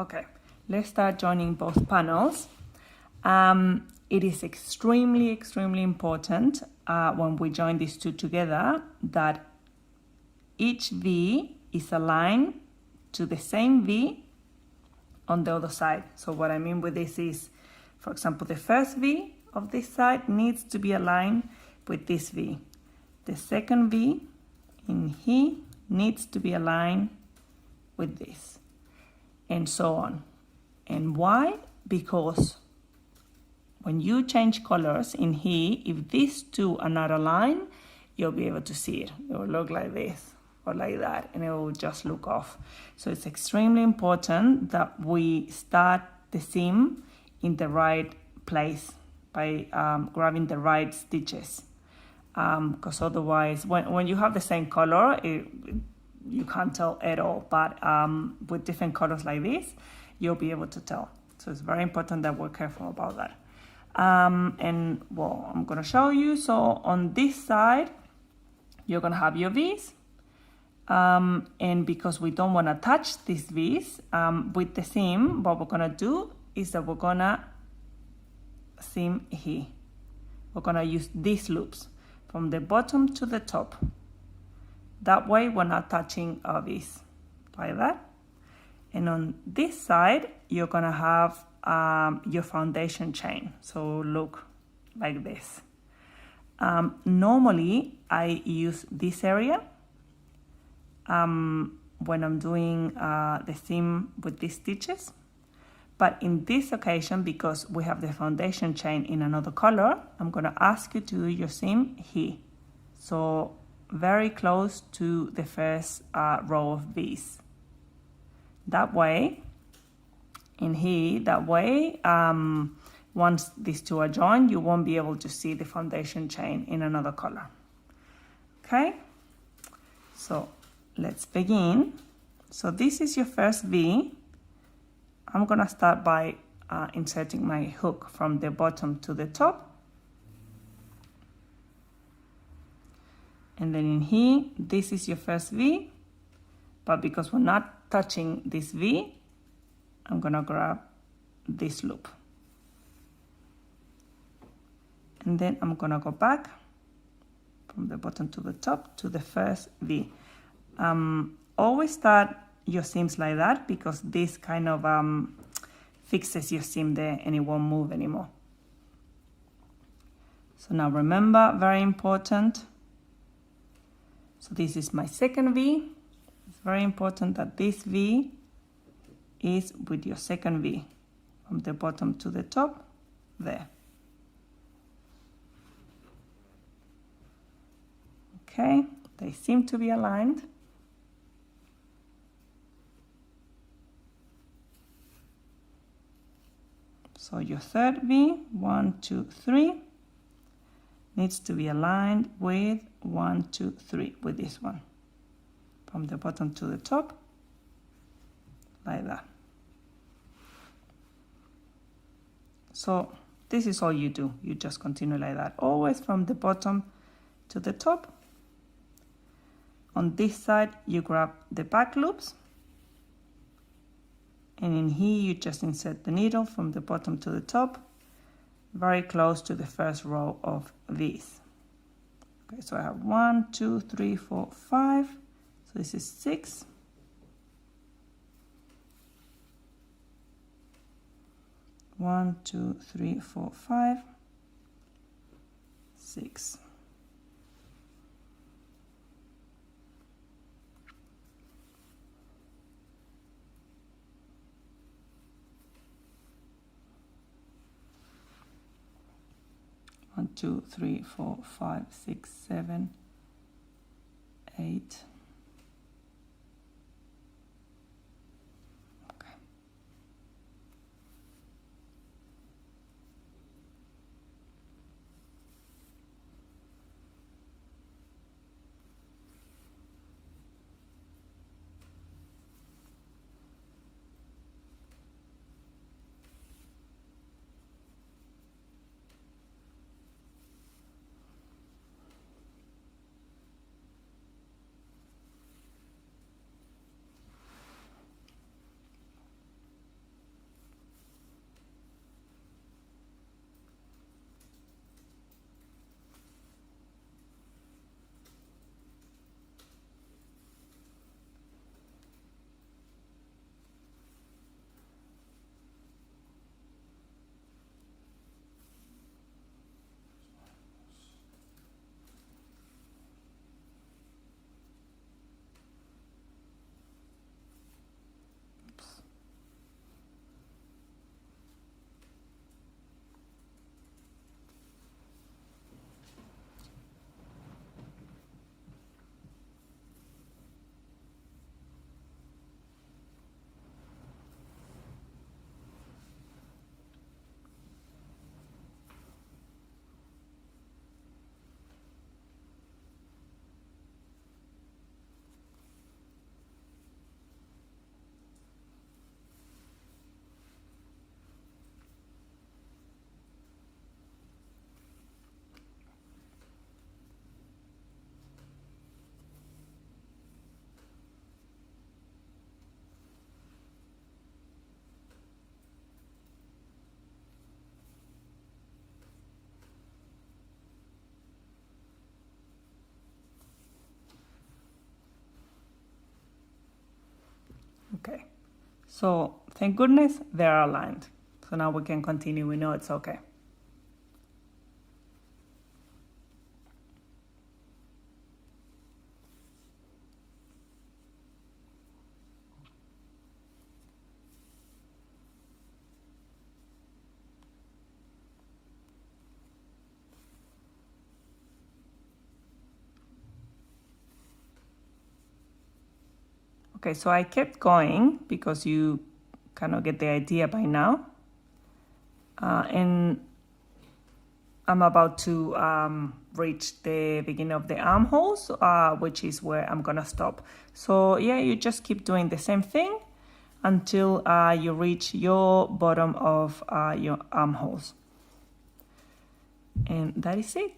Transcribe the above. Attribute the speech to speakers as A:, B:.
A: Okay, let's start joining both panels. It is extremely important when we join these two together that each V is aligned to the same V on the other side. So what I mean with this is, for example, the first V of this side needs to be aligned with this V. The second V in here needs to be aligned with this, and so on. And why? Because when you change colors in here, if these two are not aligned, you'll be able to see it. It will look like this or like that, and it will just look off. So it's extremely important that we start the seam in the right place by grabbing the right stitches. Because otherwise, when you have the same color, you can't tell at all. But with different colors like this, you'll be able to tell. So it's very important that we're careful about that. And well, I'm gonna show you. So on this side, you're gonna have your V's. And because we don't wanna touch these V's with the seam, what we're gonna do is that we're gonna seam here. We're gonna use these loops from the bottom to the top. That way we're not touching our V's, like that. And on this side, you're gonna have your foundation chain. So look like this. Normally, I use this area when I'm doing the seam with these stitches. But in this occasion, because we have the foundation chain in another color, I'm gonna ask you to do your seam here. So very close to the first row of V's. That way, in here, once these two are joined, you won't be able to see the foundation chain in another color. Okay, so let's begin. So this is your first V. I'm gonna start by inserting my hook from the bottom to the top. And then in here, this is your first V, but because we're not touching this V, I'm gonna grab this loop. And then I'm gonna go back from the bottom to the top to the first V. Always start your seams like that because this kind of fixes your seam there and it won't move anymore. So now remember, very important. So this is my second V. It's very important that this V is with your second V from the bottom to the top there. Okay, they seem to be aligned. So your third V, 1, 2, 3, needs to be aligned with 1, 2, 3 with this one. From the bottom to the top, like that. So this is all you do. You just continue like that, always from the bottom to the top. On this side, you grab the back loops. And in here, you just insert the needle from the bottom to the top, very close to the first row of V's. Okay, so I have 1, 2, 3, 4, 5. So this is 6. One, 2, 3, 4, 5, 6. One, 2, 3, 4, 5, 6, 7, 8. Okay. Okay, so thank goodness they're aligned. So now we can continue, we know it's okay. Okay, so I kept going because you kind of get the idea by now. And I'm about to reach the beginning of the armholes, which is where I'm gonna stop. So yeah, you just keep doing the same thing until you reach your bottom of your armholes. And that is it.